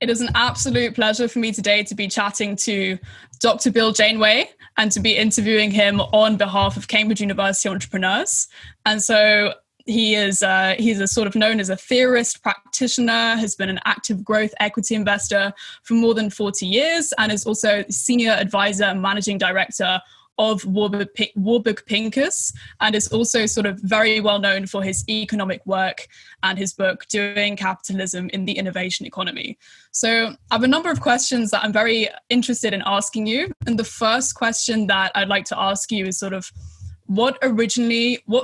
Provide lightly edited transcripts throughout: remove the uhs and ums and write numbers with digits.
It is an absolute pleasure for me today to be chatting to Dr. Bill Janeway and to be interviewing him on behalf of Cambridge University entrepreneurs. And so he's a sort of known as a theorist, practitioner, has been an active growth equity investor for more than 40 years, and is also senior advisor and managing director of Warburg Pincus, and is also sort of very well known for his economic work and his book, Doing Capitalism in the Innovation Economy. So I have a number of questions that I'm very interested in asking you. And the first question that I'd like to ask you is sort of, what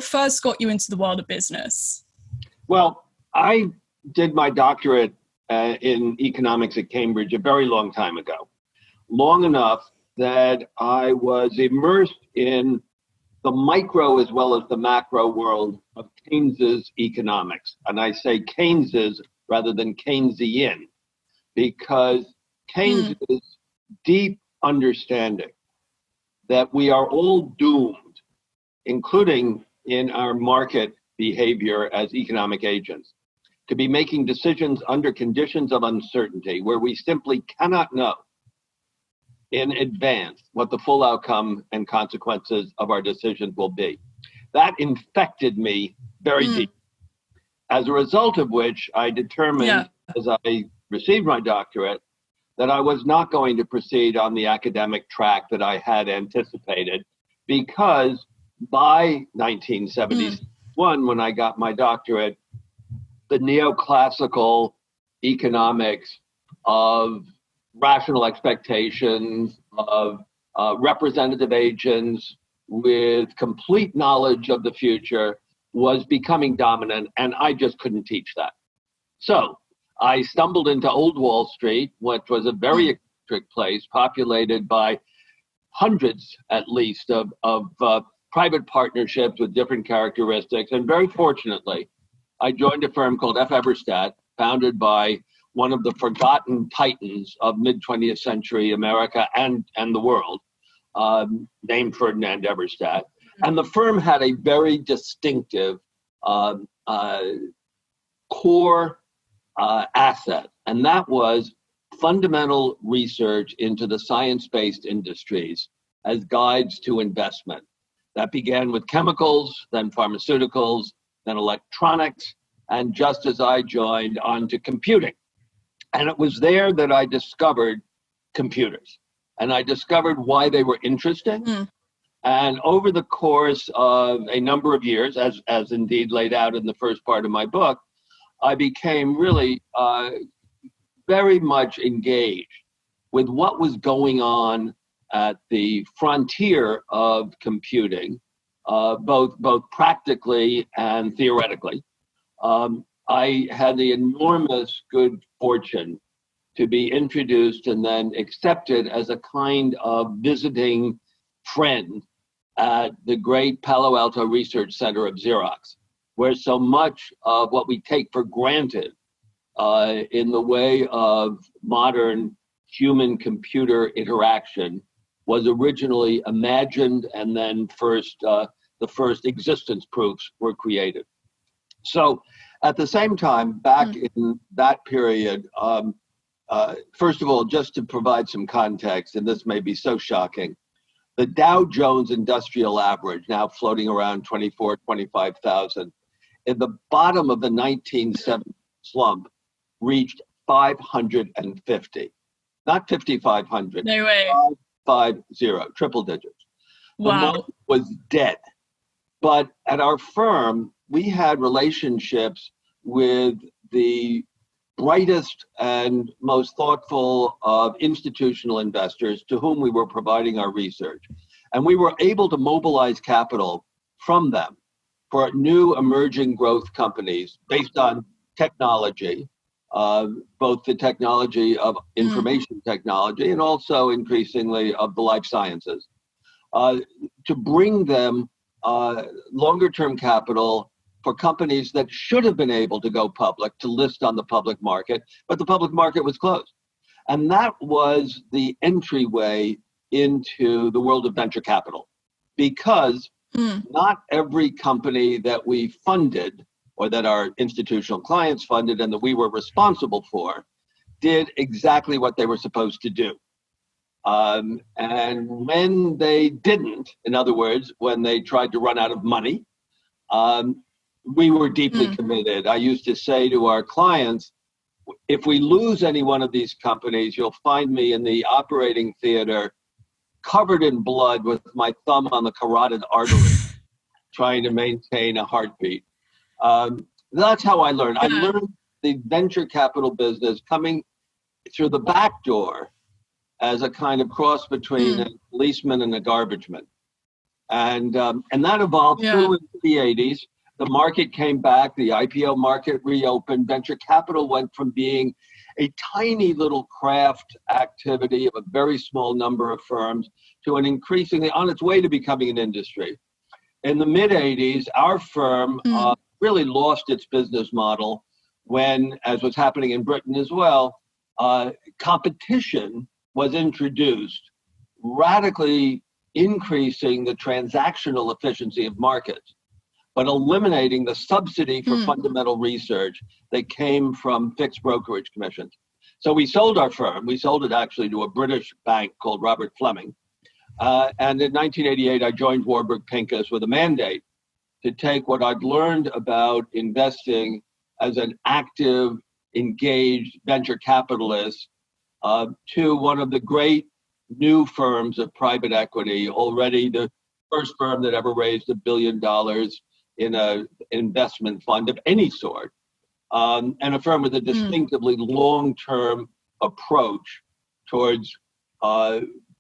first got you into the world of business? Well, I did my doctorate in economics at Cambridge a very long time ago, long enough that I was immersed in the micro as well as the macro world of Keynes's economics. And I say Keynes's rather than Keynesian, because Keynes's deep understanding that we are all doomed, including in our market behavior as economic agents, to be making decisions under conditions of uncertainty where we simply cannot know in advance what the full outcome and consequences of our decisions will be. That infected me very deep. As a result of which, I determined, as I received my doctorate, that I was not going to proceed on the academic track that I had anticipated, because by 1971, when I got my doctorate, the neoclassical economics of rational expectations, of representative agents with complete knowledge of the future was becoming dominant, and I just couldn't teach that. So I stumbled into Old Wall Street, which was a very eccentric place, populated by hundreds, at least, of private partnerships with different characteristics. And very fortunately, I joined a firm called F. Eberstadt, founded by one of the forgotten titans of mid-20th century America and the world, named Ferdinand Eberstadt. And the firm had a very distinctive core asset, and that was fundamental research into the science-based industries as guides to investment. That began with chemicals, then pharmaceuticals, then electronics, and just as I joined, onto computing. And it was there that I discovered computers, and I discovered why they were interesting. And over the course of a number of years, as indeed laid out in the first part of my book, I became really very much engaged with what was going on at the frontier of computing, both practically and theoretically. I had the enormous good fortune to be introduced and then accepted as a kind of visiting friend at the great Palo Alto Research Center of Xerox, where so much of what we take for granted in the way of modern human-computer interaction was originally imagined, and then the first existence proofs were created. So at the same time, back in that period, first of all, just to provide some context, and this may be so shocking, the Dow Jones Industrial Average, now floating around 25,000, at the bottom of the 1970 slump, reached 550, not 5,500. No way. 550, triple digits. The Wow. market was dead. But at our firm, we had relationships with the brightest and most thoughtful of institutional investors to whom we were providing our research. And we were able to mobilize capital from them for new emerging growth companies based on technology, both the technology of information technology and also increasingly of the life sciences, to bring them longer-term capital for companies that should have been able to go public, to list on the public market, but the public market was closed. And that was the entryway into the world of venture capital, because not every company that we funded or that our institutional clients funded and that we were responsible for did exactly what they were supposed to do. And when they didn't, in other words, when they tried to run out of money, we were deeply committed. I used to say to our clients, if we lose any one of these companies, you'll find me in the operating theater covered in blood with my thumb on the carotid artery, trying to maintain a heartbeat. That's how I learned. I learned the venture capital business coming through the back door as a kind of cross between a policeman and a garbage man. And that evolved through into the 80s. The market came back, the IPO market reopened, venture capital went from being a tiny little craft activity of a very small number of firms to an increasingly on its way to becoming an industry. In the mid-80s, our firm really lost its business model when, as was happening in Britain as well, competition was introduced, radically increasing the transactional efficiency of markets, but eliminating the subsidy for fundamental research that came from fixed brokerage commissions. So we sold our firm. We sold it actually to a British bank called Robert Fleming. And in 1988, I joined Warburg Pincus with a mandate to take what I'd learned about investing as an active, engaged venture capitalist to one of the great new firms of private equity, already the first firm that ever raised $1 billion in an investment fund of any sort, and a firm with a distinctively long-term approach towards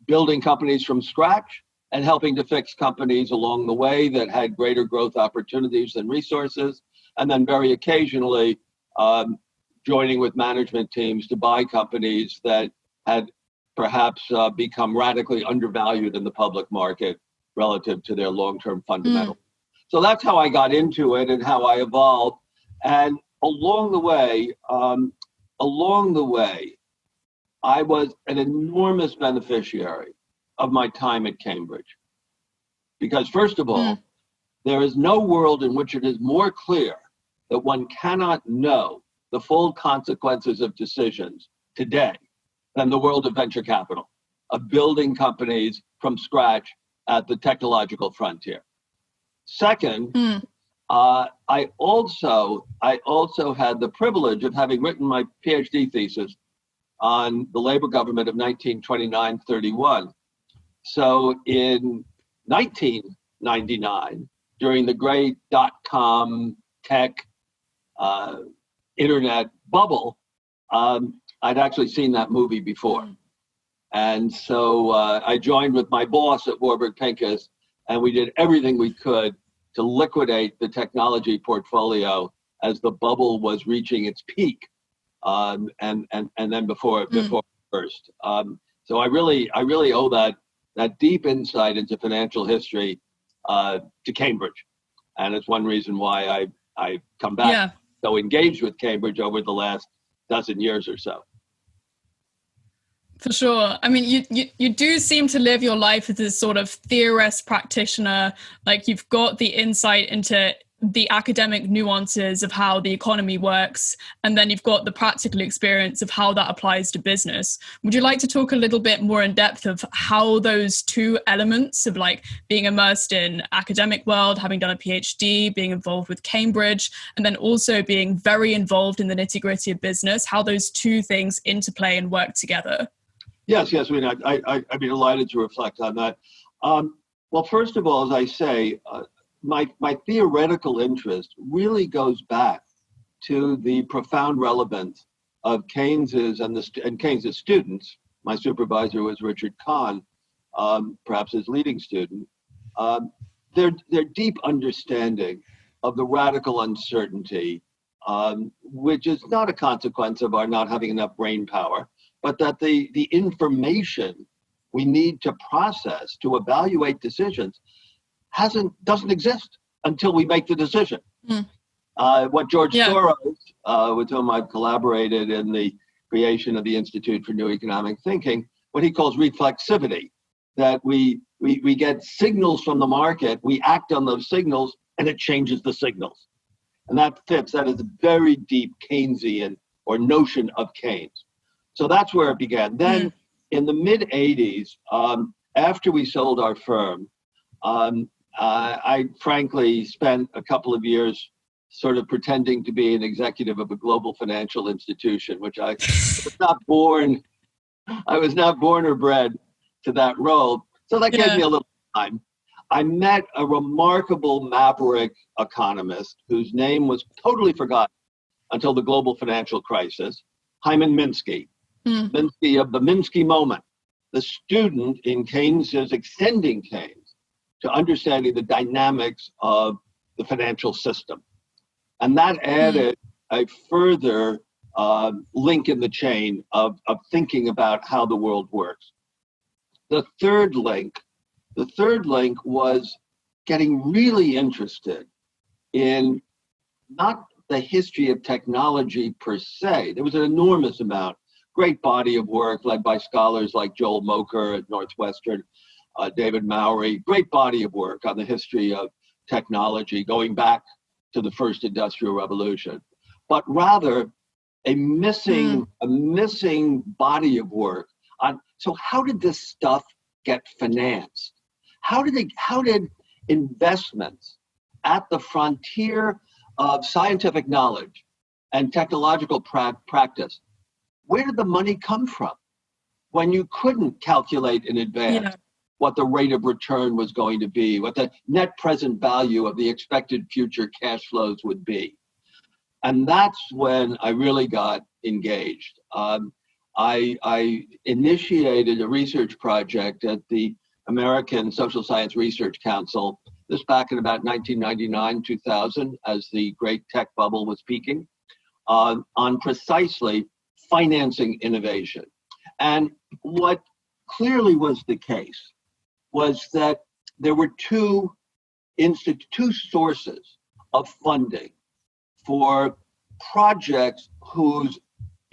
building companies from scratch and helping to fix companies along the way that had greater growth opportunities than resources, and then very occasionally joining with management teams to buy companies that had perhaps become radically undervalued in the public market relative to their long-term fundamentals. So that's how I got into it and how I evolved. And along the way, I was an enormous beneficiary of my time at Cambridge. Because first of all, there is no world in which it is more clear that one cannot know the full consequences of decisions today than the world of venture capital, of building companies from scratch at the technological frontier. Second, I also had the privilege of having written my PhD thesis on the labor government of 1929-31. So in 1999, during the great dot-com tech internet bubble, I'd actually seen that movie before. And so I joined with my boss at Warburg Pincus, and we did everything we could to liquidate the technology portfolio as the bubble was reaching its peak, and then before it burst. So I really owe that deep insight into financial history to Cambridge, and it's one reason why I come back so engaged with Cambridge over the last dozen years or so. For sure. I mean, you do seem to live your life as this sort of theorist practitioner. Like, you've got the insight into the academic nuances of how the economy works, and then you've got the practical experience of how that applies to business. Would you like to talk a little bit more in depth of how those two elements of like being immersed in academic world, having done a PhD, being involved with Cambridge, and then also being very involved in the nitty-gritty of business, how those two things interplay and work together? Yes. I mean, I'd be delighted to reflect on that. Well, first of all, as I say, my theoretical interest really goes back to the profound relevance of Keynes's and Keynes's students. My supervisor was Richard Kahn, perhaps his leading student. Their deep understanding of the radical uncertainty, which is not a consequence of our not having enough brain power, but that the information we need to process to evaluate decisions doesn't exist until we make the decision. What George Soros, with whom I've collaborated in the creation of the Institute for New Economic Thinking, what he calls reflexivity, that we get signals from the market, we act on those signals, and it changes the signals. And that is a very deep Keynesian or notion of Keynes. So that's where it began. Then in the mid 80s, after we sold our firm, I frankly spent a couple of years sort of pretending to be an executive of a global financial institution, which I was not born or bred to that role. So that gave me a little time. I met a remarkable maverick economist whose name was totally forgotten until the global financial crisis, Hyman Minsky. Minsky of the Minsky moment, the student in Keynes's extending Keynes to understanding the dynamics of the financial system. And that added a further link in the chain of thinking about how the world works. The third link was getting really interested in not the history of technology per se. There was an enormous amount, great body of work led by scholars like Joel Mocher at Northwestern, David Mowry, great body of work on the history of technology going back to the first industrial revolution, but rather a missing body of work on, so how did this stuff get financed? How did investments at the frontier of scientific knowledge and technological practice, where did the money come from when you couldn't calculate in advance what the rate of return was going to be, what the net present value of the expected future cash flows would be? And that's when I really got engaged. I initiated a research project at the American Social Science Research Council, this back in about 1999, 2000, as the great tech bubble was peaking, on precisely financing innovation. And what clearly was the case was that there were two sources of funding for projects whose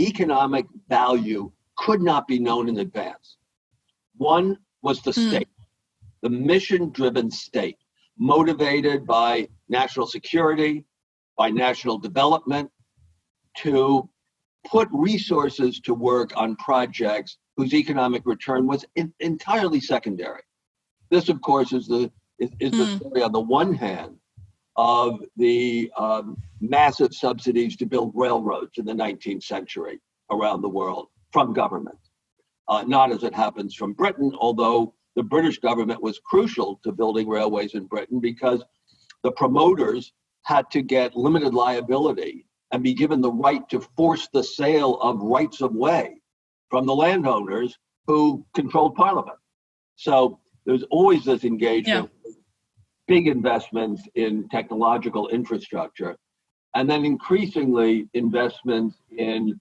economic value could not be known in advance. One was the state, the mission-driven state, motivated by national security, by national development, to put resources to work on projects whose economic return was entirely secondary. This, of course, is the story on the one hand of the massive subsidies to build railroads in the 19th century around the world from government. Not as it happens from Britain, although the British government was crucial to building railways in Britain because the promoters had to get limited liability and be given the right to force the sale of rights of way from the landowners who controlled Parliament. So there's always this engagement, big investments in technological infrastructure, and then increasingly investments in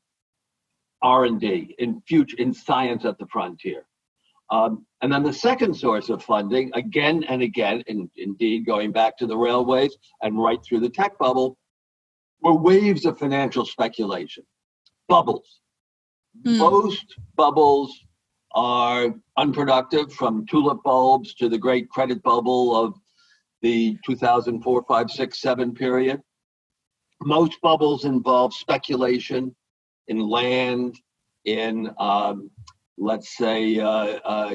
R&D, in science at the frontier. And then the second source of funding, again and again, indeed going back to the railways and right through the tech bubble, were waves of financial speculation, bubbles. Most bubbles are unproductive, from tulip bulbs to the great credit bubble of the 2004, 5, 6, 7 period. Most bubbles involve speculation in land, in, let's say,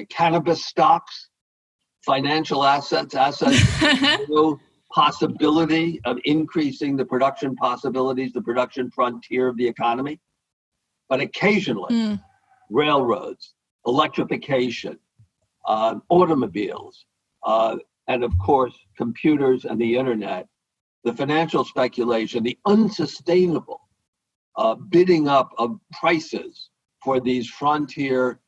cannabis stocks, financial assets, possibility of increasing the production possibilities, the production frontier of the economy. But occasionally, railroads, electrification, automobiles, and of course, computers and the internet, the financial speculation, the unsustainable bidding up of prices for these frontier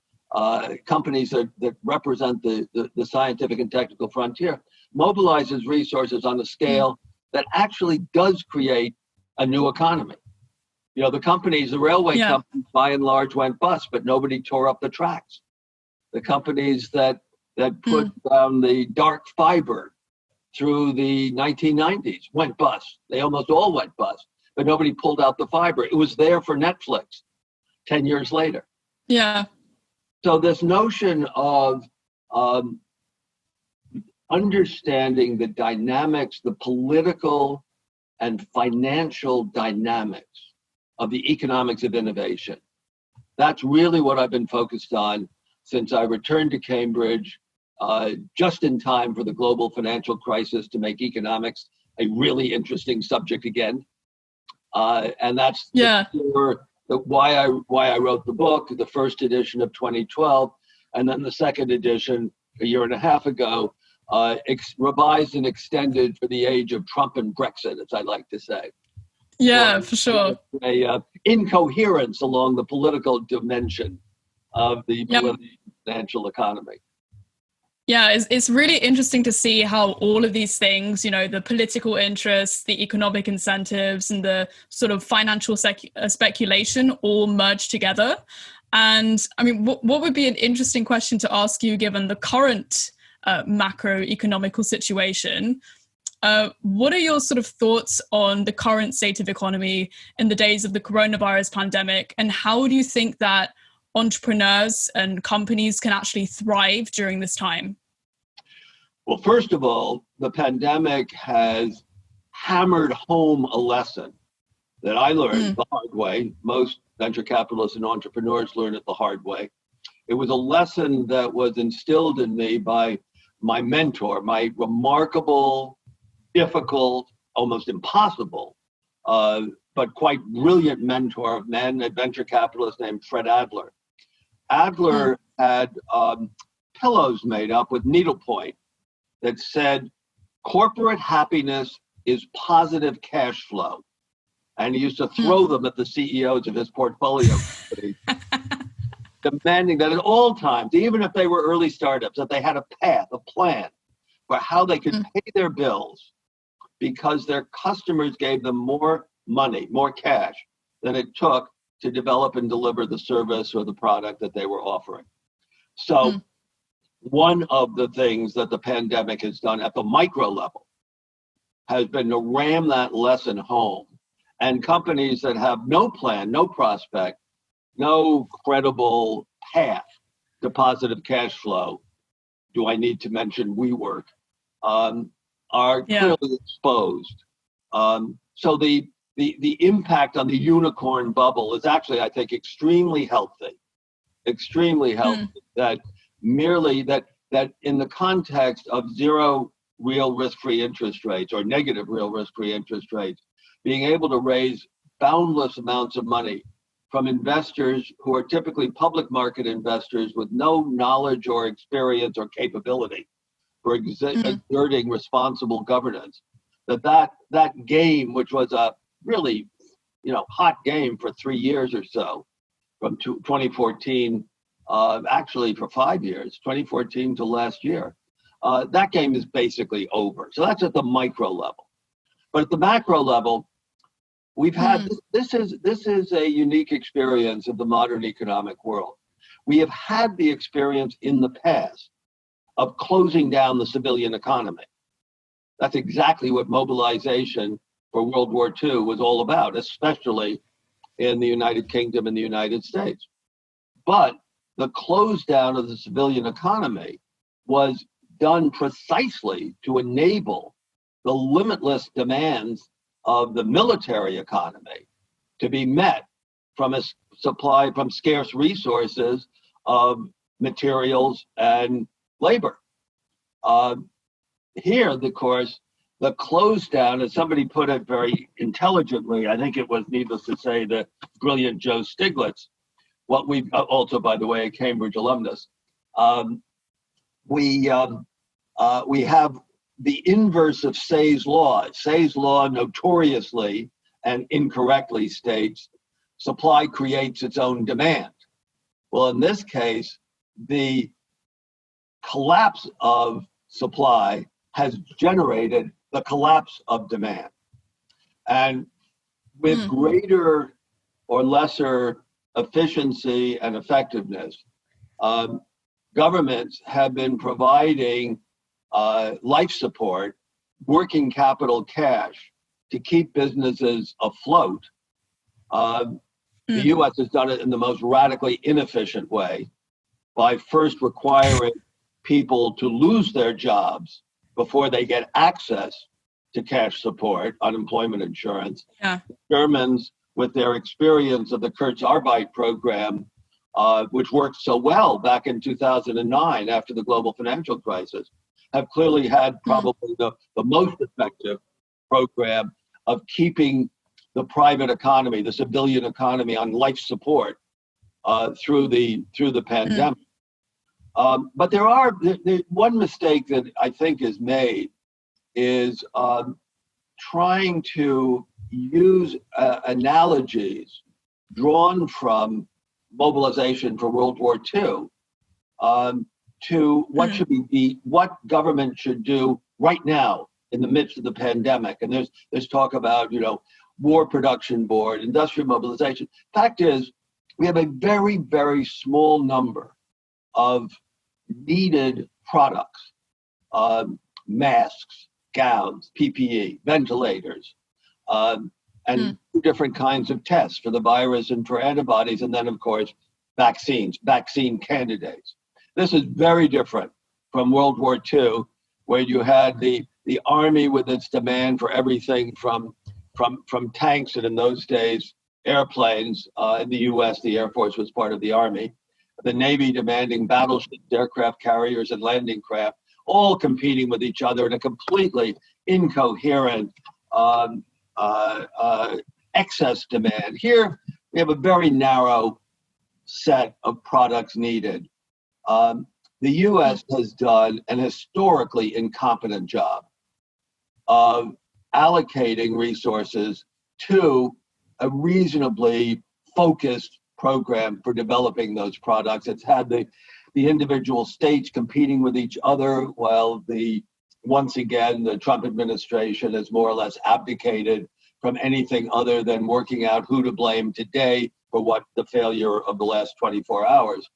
companies that represent the scientific and technical frontier, mobilizes resources on a scale that actually does create a new economy. You know, the railway companies by and large went bust, but nobody tore up the tracks. The companies that put down the dark fiber through the 1990s went bust. They almost all went bust, but nobody pulled out the fiber. It was there for Netflix 10 years later. Yeah. So this notion of understanding the dynamics, the political and financial dynamics of the economics of innovation, that's really what I've been focused on since I returned to Cambridge, just in time for the global financial crisis to make economics a really interesting subject again. And that's why I wrote the book, the first edition of 2012, and then the second edition a year and a half ago, revised and extended for the age of Trump and Brexit, as I like to say. Yeah, for sure. A incoherence along the political dimension of the financial economy. Yeah, it's really interesting to see how all of these things, the political interests, the economic incentives, and the sort of financial speculation all merge together. And I mean, what would be an interesting question to ask you, given the current macroeconomical situation? What are your sort of thoughts on the current state of economy in the days of the coronavirus pandemic? And how do you think that entrepreneurs and companies can actually thrive during this time? Well, first of all, the pandemic has hammered home a lesson that I learned the hard way. Most venture capitalists and entrepreneurs learn it the hard way. It was a lesson that was instilled in me by my mentor, my remarkable, difficult, almost impossible, but quite brilliant mentor of men, a venture capitalist named Fred Adler. Adler had pillows made up with needlepoint that said, corporate happiness is positive cash flow. And he used to throw them at the CEOs of his portfolio companies, demanding that at all times, even if they were early startups, that they had a path, a plan for how they could pay their bills, because their customers gave them more money, more cash than it took to develop and deliver the service or the product that they were offering. So one of the things that the pandemic has done at the micro level has been to ram that lesson home. And companies that have no plan, no prospect, no credible path to positive cash flow, do I need to mention WeWork, are clearly exposed. So the impact on the unicorn bubble is actually, I think, extremely healthy. That merely that in the context of zero real risk-free interest rates or negative real risk-free interest rates, being able to raise boundless amounts of money from investors who are typically public market investors with no knowledge or experience or capability for exerting responsible governance, that game, which was a really hot game for 3 years or so, from 2014, actually for 5 years, 2014 to last year, that game is basically over. So that's at the micro level. But at the macro level, we've had this is a unique experience of the modern economic world. We have had the experience in the past of closing down the civilian economy. That's exactly what mobilization for World War II was all about, especially in the United Kingdom and the United States. But the close down of the civilian economy was done precisely to enable the limitless demands of the military economy to be met from a supply from scarce resources of materials and labor. Here, of course, the close down, as somebody put it very intelligently, I think it was, needless to say, the brilliant Joe Stiglitz, what we also, by the way, a Cambridge alumnus, we have the inverse of Say's law. Say's law notoriously and incorrectly states supply creates its own demand. Well, in this case, the collapse of supply has generated the collapse of demand. And with greater or lesser efficiency and effectiveness, governments have been providing life support, working capital cash to keep businesses afloat. The U.S. has done it in the most radically inefficient way by first requiring people to lose their jobs before they get access to cash support, unemployment insurance. Germans, with their experience of the Kurzarbeit program, which worked so well back in 2009 after the global financial crisis, have clearly had probably the most effective program of keeping the private economy, the civilian economy, on life support through the pandemic. But the one mistake that I think is made is trying to use analogies drawn from mobilization for World War II to what what government should do right now in the midst of the pandemic. And there's talk about, war production board, industrial mobilization. Fact is, we have a very, very small number of needed products, masks, gowns, PPE, ventilators, and different kinds of tests for the virus and for antibodies, and then, of course, vaccine candidates. This is very different from World War II, where you had the army with its demand for everything from tanks, and in those days, airplanes. In the U.S., the Air Force was part of the Army. The Navy demanding battleships, aircraft carriers, and landing craft, all competing with each other in a completely incoherent excess demand. Here, we have a very narrow set of products needed. The U.S. has done an historically incompetent job of allocating resources to a reasonably focused program for developing those products. It's had the individual states competing with each other, while once again, the Trump administration has more or less abdicated from anything other than working out who to blame today for what the failure of the last 24 hours.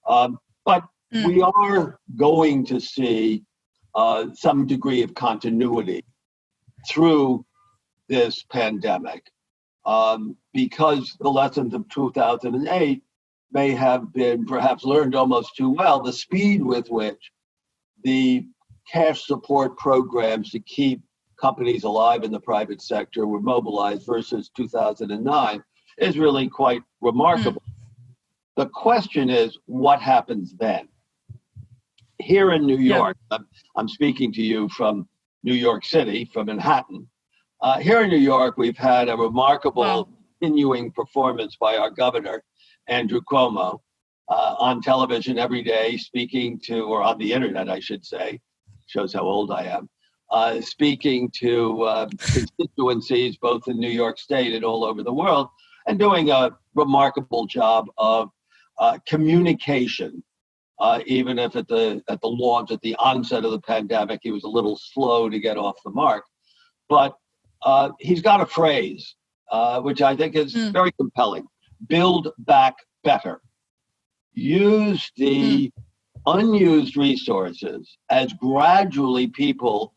But we are going to see some degree of continuity through this pandemic, because the lessons of 2008 may have been perhaps learned almost too well. The speed with which the cash support programs to keep companies alive in the private sector were mobilized versus 2009 is really quite remarkable. The question is, what happens then? Here in New York, I'm speaking to you from New York City, from Manhattan. Here in New York, we've had a remarkable continuing performance by our governor, Andrew Cuomo, on television every day, speaking to, or on the internet, I should say, shows how old I am, speaking to constituencies both in New York State and all over the world, and doing a remarkable job of communication. Even if at the launch, at the onset of the pandemic, he was a little slow to get off the mark. But he's got a phrase, which I think is very compelling: build back better. Use the unused resources as gradually people,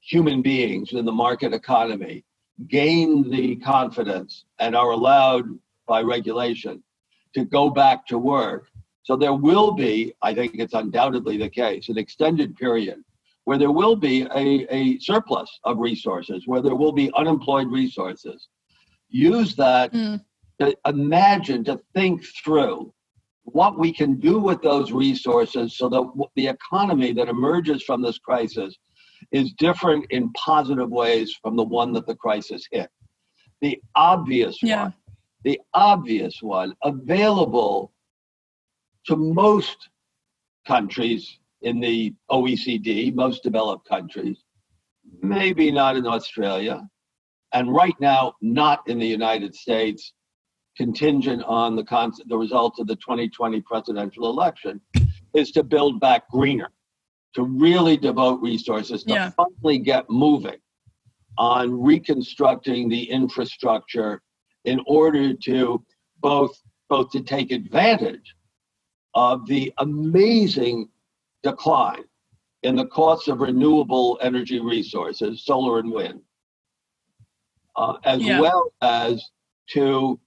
human beings in the market economy, gain the confidence and are allowed by regulation to go back to work. So there will be, I think it's undoubtedly the case, an extended period where there will be a surplus of resources, where there will be unemployed resources. Use that to imagine, to think through what we can do with those resources so that the economy that emerges from this crisis is different in positive ways from the one that the crisis hit. The obvious one available to most countries in the OECD, most developed countries, maybe not in Australia, and right now not in the United States, contingent on the results of the 2020 presidential election, is to build back greener, to really devote resources to finally get moving on reconstructing the infrastructure in order to both to take advantage of the amazing decline in the costs of renewable energy resources, solar and wind, as well as to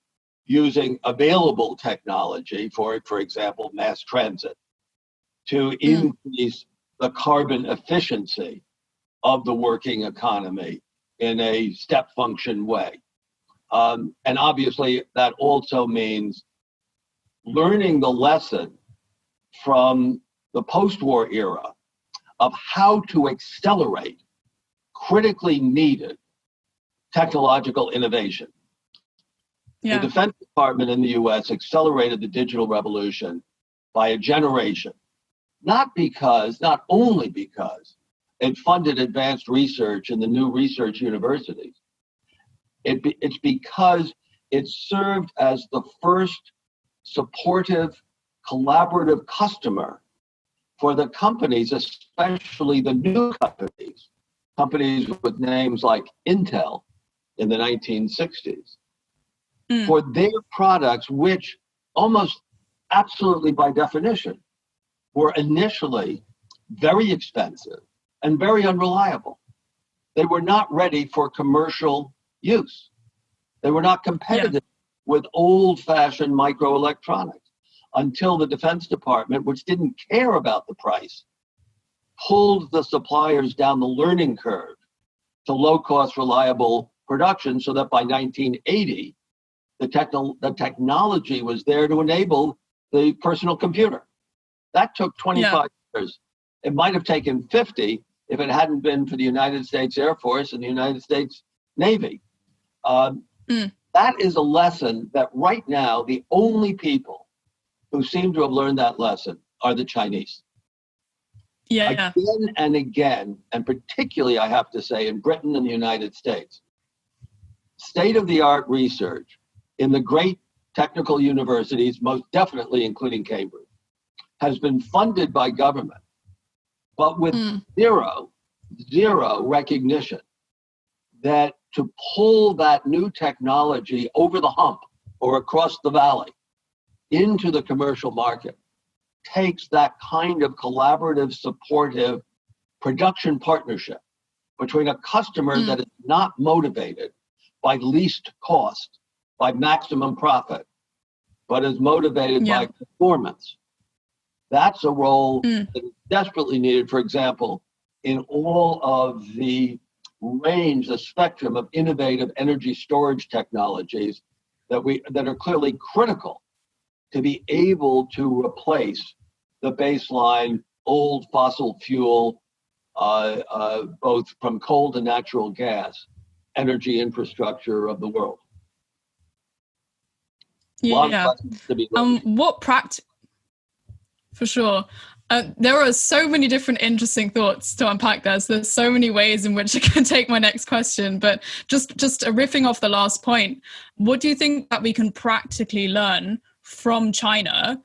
using available technology, for example, mass transit, to increase the carbon efficiency of the working economy in a step function way. And obviously, that also means learning the lesson from the post-war era of how to accelerate critically needed technological innovation. Yeah. The Defense Department in the US accelerated the digital revolution by a generation, not only because it funded advanced research in the new research universities. It's because it served as the first supportive, collaborative customer for the companies, especially the new companies with names like Intel in the 1960s, for their products, which almost absolutely by definition were initially very expensive and very unreliable. They were not ready for commercial use. They were not competitive with old-fashioned microelectronics until the Defense Department, which didn't care about the price, pulled the suppliers down the learning curve to low-cost, reliable production, so that by 1980, the technology was there to enable the personal computer. That took 25 years. It might have taken 50 if it hadn't been for the United States Air Force and the United States Navy. That is a lesson that right now, the only people who seem to have learned that lesson are the Chinese. Yeah. Again and again, and particularly, I have to say, in Britain and the United States, state-of-the-art research in the great technical universities, most definitely including Cambridge, has been funded by government, but with zero recognition that to pull that new technology over the hump or across the valley into the commercial market takes that kind of collaborative, supportive production partnership between a customer that is not motivated by least cost, by maximum profit, but is motivated by performance. That's a role that is desperately needed, for example, in all of the range, the spectrum of innovative energy storage technologies that are clearly critical to be able to replace the baseline old fossil fuel, both from coal to natural gas, energy infrastructure of the world. Yeah. For sure. There are so many different interesting thoughts to unpack there. So there's so many ways in which I can take my next question. But just riffing off the last point, what do you think that we can practically learn from China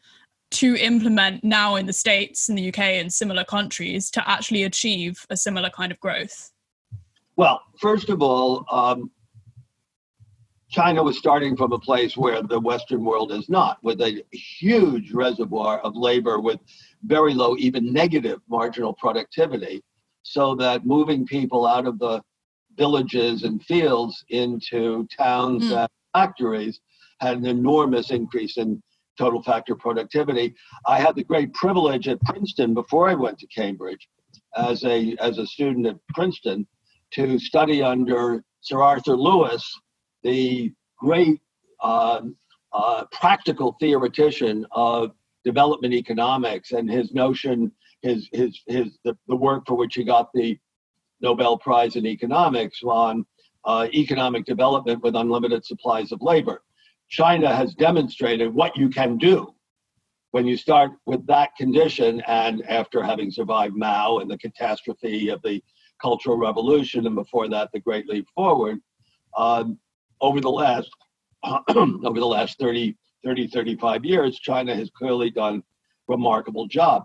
to implement now in the States, in the UK, and similar countries to actually achieve a similar kind of growth? Well, first of all, China was starting from a place where the Western world is not, with a huge reservoir of labor with very low, even negative marginal productivity, so that moving people out of the villages and fields into towns and factories had an enormous increase in total factor productivity. I had the great privilege at Princeton, before I went to Cambridge, as a student at Princeton, to study under Sir Arthur Lewis, the great practical theoretician of development economics, and his notion, the work for which he got the Nobel Prize in economics on economic development with unlimited supplies of labor. China has demonstrated what you can do when you start with that condition, and after having survived Mao and the catastrophe of the Cultural Revolution, and before that, the Great Leap Forward, over the last 35 years, China has clearly done a remarkable job.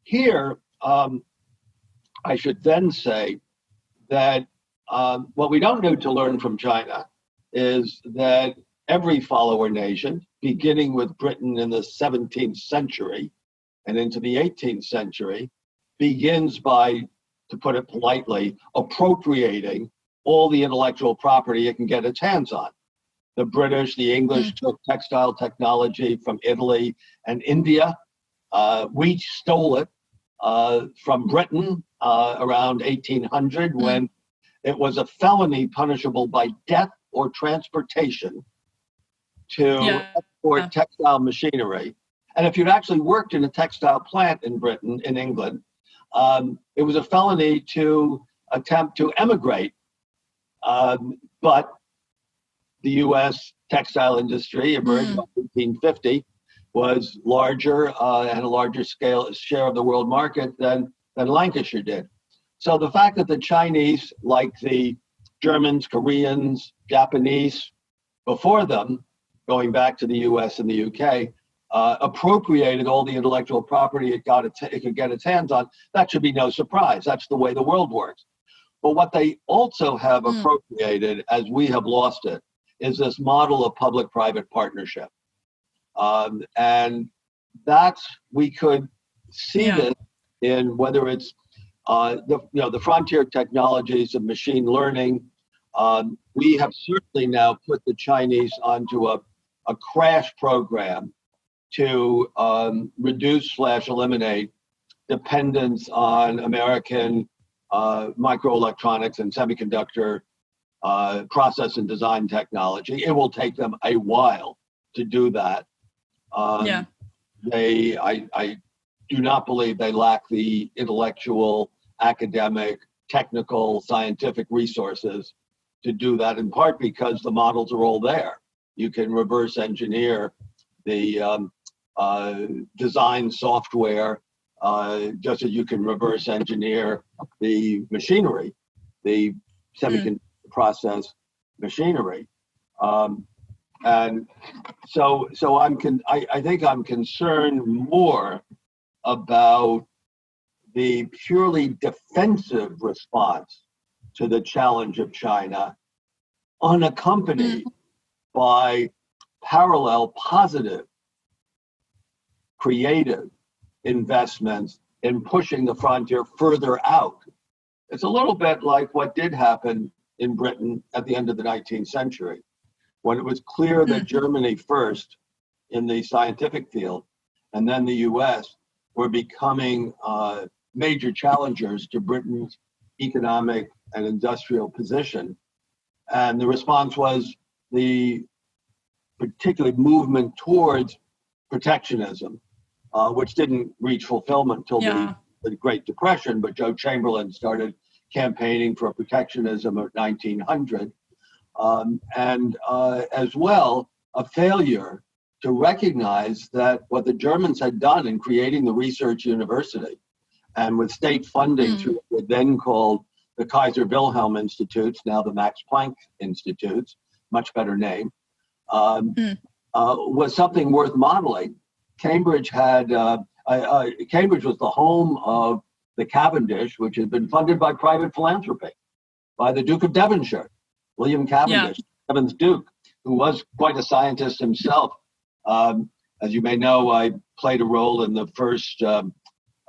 Here, I should then say that what we don't need to learn from China is that every follower nation, beginning with Britain in the 17th century and into the 18th century, begins by, to put it politely, appropriating all the intellectual property it can get its hands on. The British, the English took textile technology from Italy and India. We stole it from Britain around 1800, when it was a felony punishable by death or transportation to export textile machinery. And if you'd actually worked in a textile plant in Britain, in England, it was a felony to attempt to emigrate. But the U.S. textile industry emerged in 1850, was larger, had a larger share of the world market than Lancashire did. So the fact that the Chinese, like the Germans, Koreans, Japanese before them, going back to the US and the UK, appropriated all the intellectual property it could get its hands on, that should be no surprise. That's the way the world works. But what they also have appropriated, as we have lost it, is this model of public-private partnership. And that's, we could see this in whether it's the frontier technologies of machine learning. We have certainly now put the Chinese onto a crash program to reduce/eliminate dependence on American microelectronics and semiconductor process and design technology. It will take them a while to do that. I do not believe they lack the intellectual, academic, technical, scientific resources to do that, in part because the models are all there. You can reverse engineer the design software, just as you can reverse engineer the machinery, the semiconductor process machinery. And so I think I'm concerned more about the purely defensive response to the challenge of China, unaccompanied by parallel positive, creative investments in pushing the frontier further out. It's a little bit like what did happen in Britain at the end of the 19th century, when it was clear that Germany first in the scientific field, and then the US, were becoming major challengers to Britain's economic and industrial position. And the response was the particular movement towards protectionism, which didn't reach fulfillment until the Great Depression, but Joe Chamberlain started campaigning for protectionism of 1900. And as well, a failure to recognize that what the Germans had done in creating the research university and with state funding through what were then called the Kaiser Wilhelm Institutes, now the Max Planck Institutes, much better name, was something worth modeling. Cambridge had, Cambridge was the home of the Cavendish, which had been funded by private philanthropy, by the Duke of Devonshire, William Cavendish, Evans Duke, who was quite a scientist himself. As you may know, I played a role in the first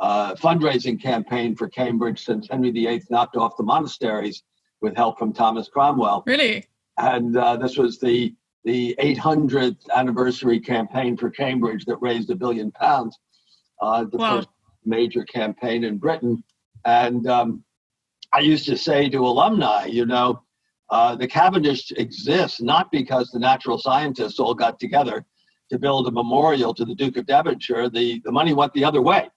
fundraising campaign for Cambridge since Henry VIII knocked off the monasteries with help from Thomas Cromwell. Really? And this was the 800th anniversary campaign for Cambridge that raised £1 billion, the first major campaign in Britain. And I used to say to alumni, the Cavendish exists not because the natural scientists all got together to build a memorial to the Duke of Devonshire. The money went the other way.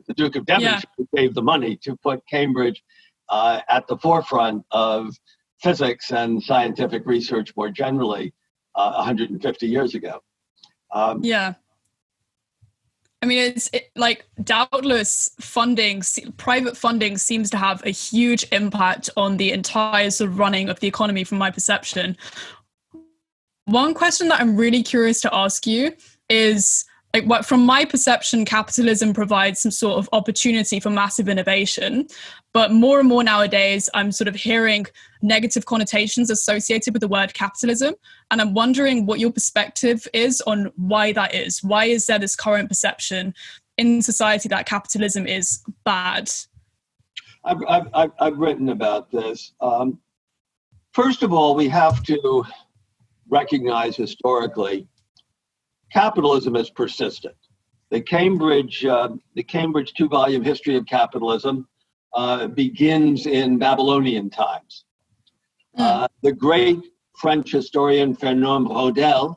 The Duke of Devonshire gave the money to put Cambridge at the forefront of physics and scientific research more generally 150 years ago. I mean, like doubtless private funding seems to have a huge impact on the entire sort of running of the economy from my perception. One question that I'm really curious to ask you is, like, from my perception, capitalism provides some sort of opportunity for massive innovation. But more and more nowadays, I'm sort of hearing negative connotations associated with the word capitalism. And I'm wondering what your perspective is on why that is. Why is there this current perception in society that capitalism is bad? I've written about this. First of all, we have to recognize historically capitalism is persistent. The Cambridge 2-volume history of capitalism begins in Babylonian times. The great French historian Fernand Braudel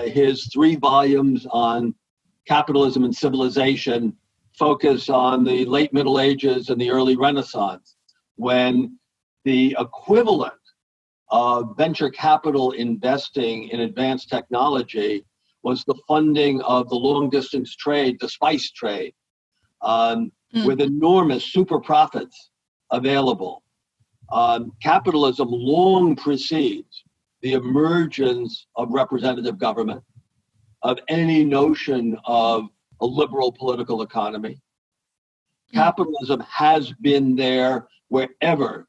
His 3 volumes on capitalism and civilization focus on the late Middle Ages and the early Renaissance, when the equivalent of venture capital investing in advanced technology was the funding of the long distance trade, the spice trade, with enormous super profits available. Capitalism long precedes the emergence of representative government, of any notion of a liberal political economy. Capitalism has been there wherever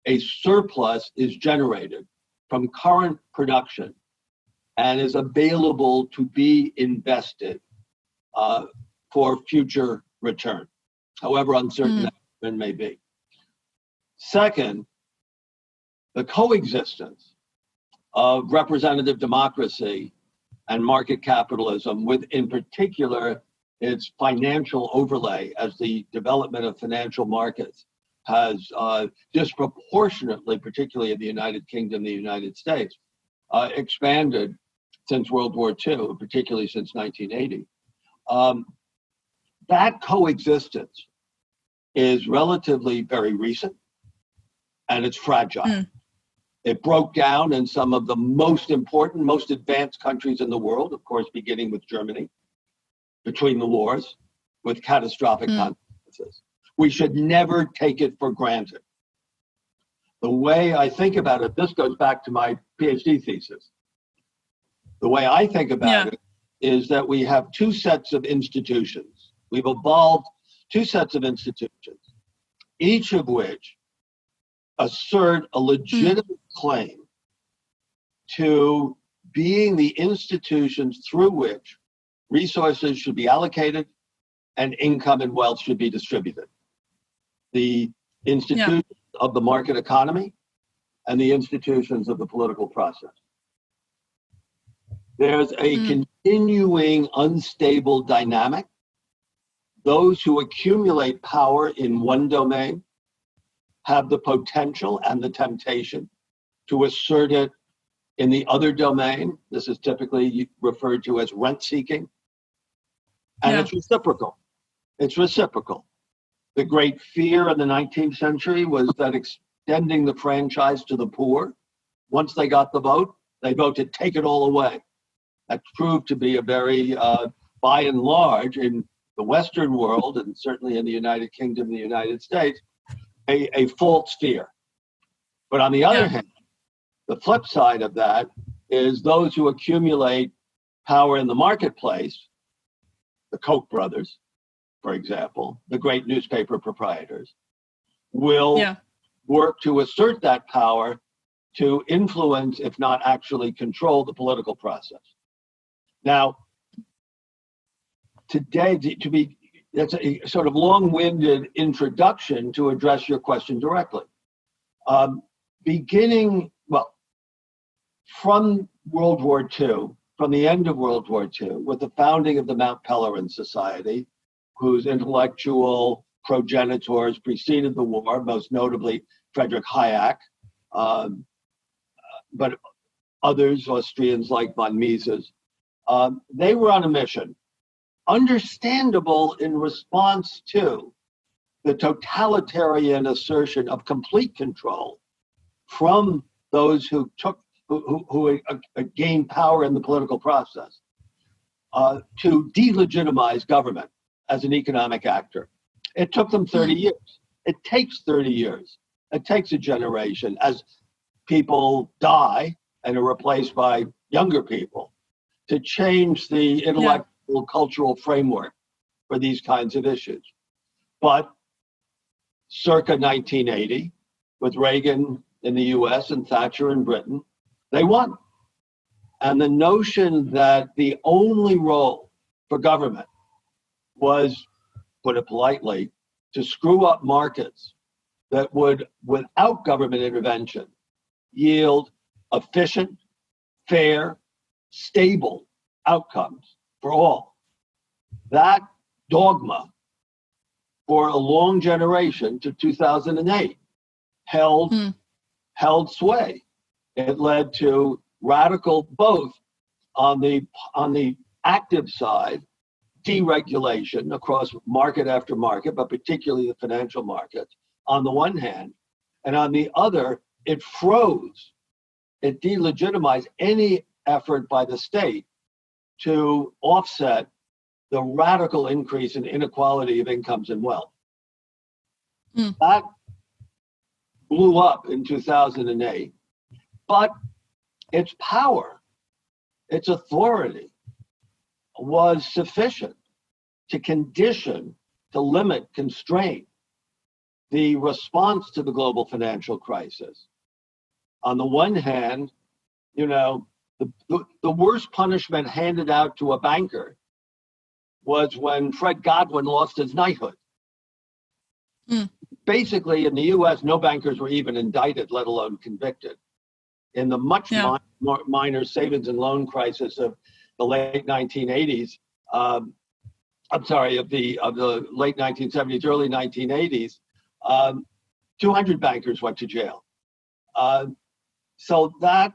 a surplus is generated from current production and is available to be invested for future return, however uncertain that return may be. Second, the coexistence of representative democracy and market capitalism, with in particular its financial overlay, as the development of financial markets has disproportionately, particularly in the United Kingdom, the United States, expanded since World War II, particularly since 1980. That coexistence is relatively very recent, and it's fragile. It broke down in some of the most important, most advanced countries in the world, of course, beginning with Germany, between the wars, with catastrophic consequences. We should never take it for granted. The way I think about it, this goes back to my PhD thesis. The way I think about it is that we have 2 sets of institutions. We've evolved 2 sets of institutions, each of which assert a legitimate claim to being the institutions through which resources should be allocated and income and wealth should be distributed. The institutions of the market economy and the institutions of the political process. There's a continuing unstable dynamic. Those who accumulate power in one domain have the potential and the temptation to assert it in the other domain. This is typically referred to as rent seeking. And it's reciprocal. It's reciprocal. The great fear in the 19th century was that extending the franchise to the poor, once they got the vote, they vote to take it all away. That proved to be a very, by and large, in the Western world, and certainly in the United Kingdom and the United States, a false fear. But on the other hand, the flip side of that is those who accumulate power in the marketplace, the Koch brothers, for example, the great newspaper proprietors, will work to assert that power to influence, if not actually control, the political process. Now, today, that's a sort of long-winded introduction to address your question directly. Beginning, from World War II, from the end of World War II, with the founding of the Mount Pelerin Society, whose intellectual progenitors preceded the war, most notably Friedrich Hayek, but others, Austrians like von Mises, they were on a mission, understandable in response to the totalitarian assertion of complete control from those who gained power in the political process, to delegitimize government as an economic actor. It took them 30 years. It takes 30 years. It takes a generation as people die and are replaced by younger people to change the intellectual cultural framework for these kinds of issues. But circa 1980, with Reagan in the US and Thatcher in Britain, they won. And the notion that the only role for government was, put it politely, to screw up markets that would, without government intervention, yield efficient, fair, stable outcomes for all. That dogma, for a long generation to 2008, held sway. It led to radical both On the active side, deregulation across market after market, but particularly the financial markets, on the one hand, and on the other, it delegitimized any effort by the state to offset the radical increase in inequality of incomes and wealth. That blew up in 2008, but its power, its authority was sufficient to condition, to limit, constrain the response to the global financial crisis. On the one hand, the worst punishment handed out to a banker was when Fred Godwin lost his knighthood. Basically, in the US, no bankers were even indicted, let alone convicted. In the much minor savings and loan crisis of the late 1980s, of the late 1970s, early 1980s, 200 bankers went to jail. So that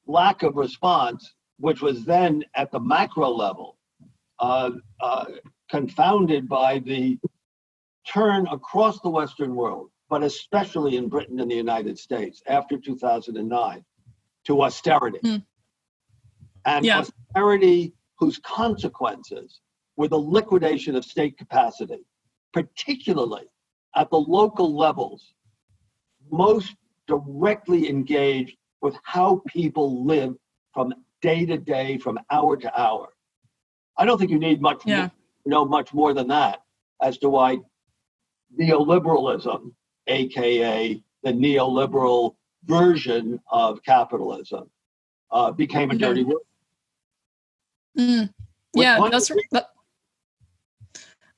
lack of response, which was then at the macro level, confounded by the turn across the Western world, but especially in Britain and the United States after 2009, to austerity. And austerity whose consequences were the liquidation of state capacity, particularly at the local levels, most directly engaged with how people live from day to day, from hour to hour. I don't think you need much more than that as to why neoliberalism, aka the neoliberal version of capitalism, became a dirty word.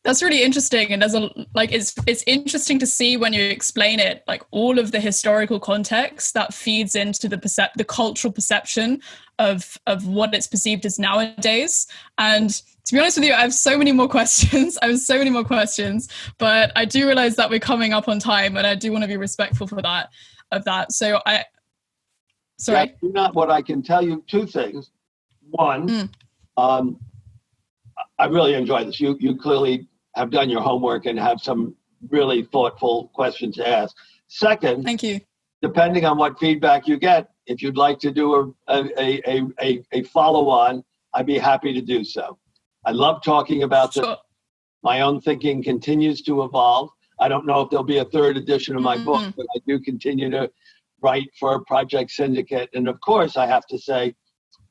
That's really interesting, and it's interesting to see when you explain it, like all of the historical context that feeds into the cultural perception of what it's perceived as nowadays. And to be honest with you, I have so many more questions. But I do realize that we're coming up on time, and I do want to be respectful of that. So sorry. Yeah, what I can tell you, two things. One, I really enjoyed this. You clearly have done your homework and have some really thoughtful questions to ask. Second, thank you. Depending on what feedback you get, if you'd like to do a follow-on, I'd be happy to do so. I love talking about this. My own thinking continues to evolve. I don't know if there'll be a third edition of my book, but I do continue to write for Project Syndicate. And of course, I have to say,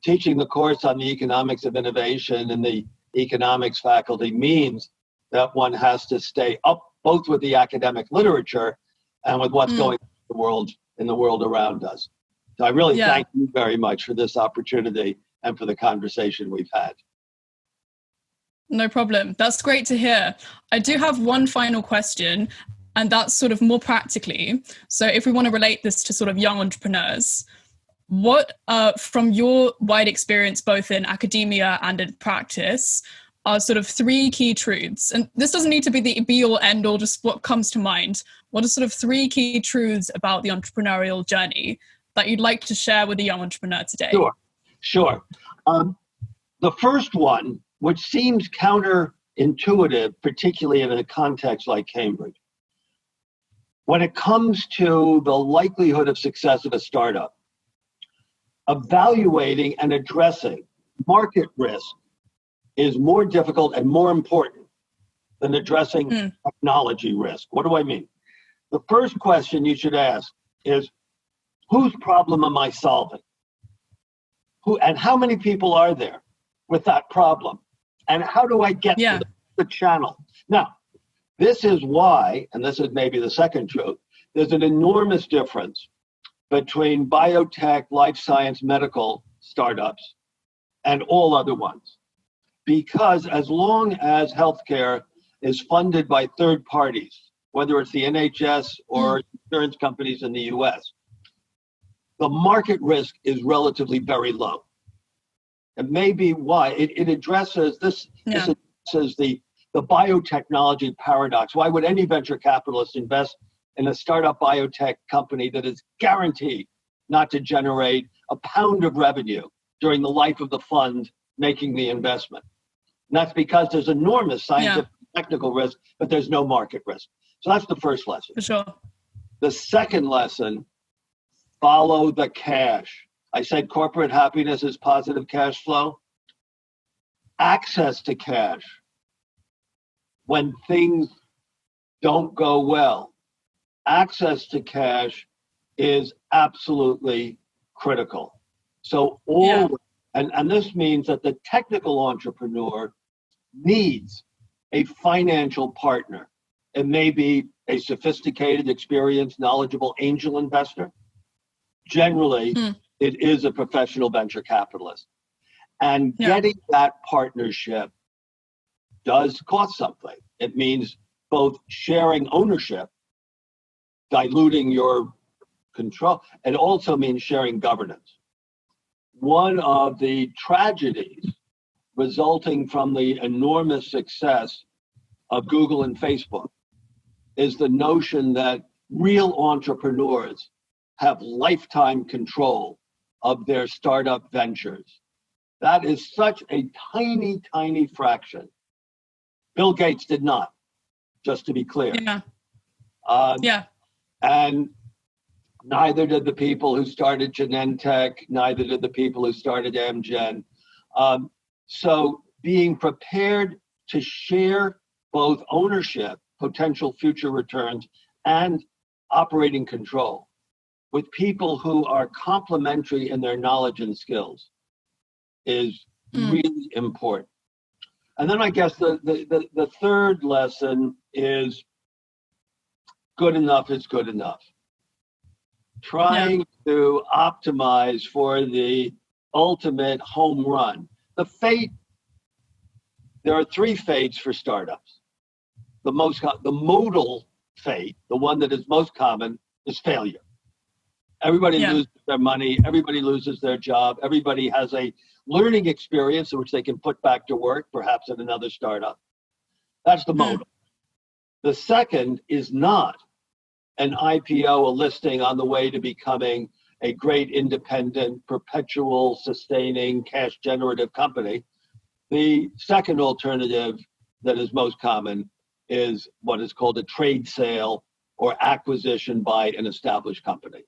teaching the course on the economics of innovation in the economics faculty means that one has to stay up both with the academic literature and with what's going on in the world around us. So I really thank you very much for this opportunity and for the conversation we've had. No problem. That's great to hear. I do have one final question, and that's sort of more practically. So if we want to relate this to sort of young entrepreneurs, what, from your wide experience, both in academia and in practice, are sort of three key truths? And this doesn't need to be the be-all, end-all, just what comes to mind. What are sort of three key truths about the entrepreneurial journey that you'd like to share with a young entrepreneur today? Sure. The first one, which seems counterintuitive, particularly in a context like Cambridge, when it comes to the likelihood of success of a startup, evaluating and addressing market risk is more difficult and more important than addressing technology risk. What do I mean? The first question you should ask is, whose problem am I solving? And how many people are there with that problem? And how do I get to the channel? Now, this is why, and this is maybe the second truth, there's an enormous difference between biotech, life science, medical startups and all other ones. Because as long as healthcare is funded by third parties, whether it's the NHS or insurance companies in the US, the market risk is relatively very low. It may be why it addresses this. This addresses the biotechnology paradox. Why would any venture capitalist invest in a startup biotech company that is guaranteed not to generate a pound of revenue during the life of the fund making the investment. And that's because there's enormous scientific technical risk, but there's no market risk. So that's the first lesson. For sure. The second lesson, follow the cash. I said corporate happiness is positive cash flow. Access to cash when things don't go well. Access to cash is absolutely critical. So and this means that the technical entrepreneur needs a financial partner. It may be a sophisticated, experienced, knowledgeable angel investor. Generally, it is a professional venture capitalist. And getting that partnership does cost something. It means both sharing ownership, diluting your control, and also means sharing governance. One of the tragedies resulting from the enormous success of Google and Facebook is the notion that real entrepreneurs have lifetime control of their startup ventures. That is such a tiny, tiny fraction. Bill Gates did not, just to be clear. And neither did the people who started Genentech, neither did the people who started Amgen. So being prepared to share both ownership, potential future returns, and operating control with people who are complementary in their knowledge and skills is really important. And then I guess the third lesson is good enough is good enough. Trying to optimize for the ultimate home run. There are three fates for startups. The modal fate, the one that is most common, is failure. Everybody loses their money, everybody loses their job, everybody has a learning experience in which they can put back to work, perhaps at another startup. That's the modal. The second is not an IPO, a listing on the way to becoming a great independent, perpetual, sustaining, cash generative company. The second alternative that is most common is what is called a trade sale or acquisition by an established company.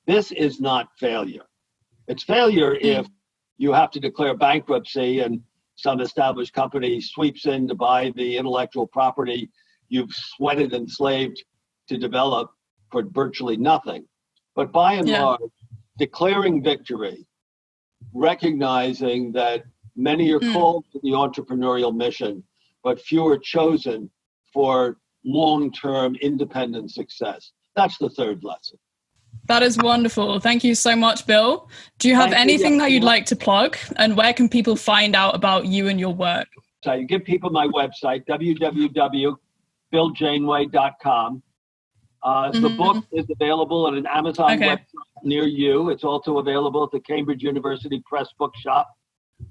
This is not failure. It's failure if you have to declare bankruptcy and some established company sweeps in to buy the intellectual property you've sweated and slaved to develop for virtually nothing. But by and large, declaring victory, recognizing that many are called to the entrepreneurial mission, but few are chosen for long-term independent success. That's the third lesson. That is wonderful. Thank you so much, Bill. Do you have anything that you'd like to plug? And where can people find out about you and your work? So you give people my website, www.billjaneway.com. The book is available at an Amazon website near you. It's also available at the Cambridge University Press Bookshop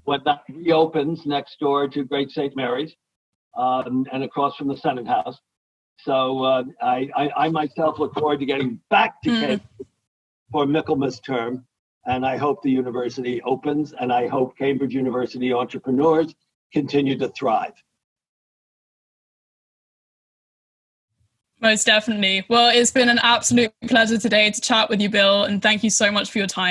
when that reopens next door to Great St. Mary's and across from the Senate House. So I myself look forward to getting back to Cambridge for Michaelmas term, and I hope the university opens, and I hope Cambridge University entrepreneurs continue to thrive. Most definitely. Well, it's been an absolute pleasure today to chat with you, Bill, and thank you so much for your time.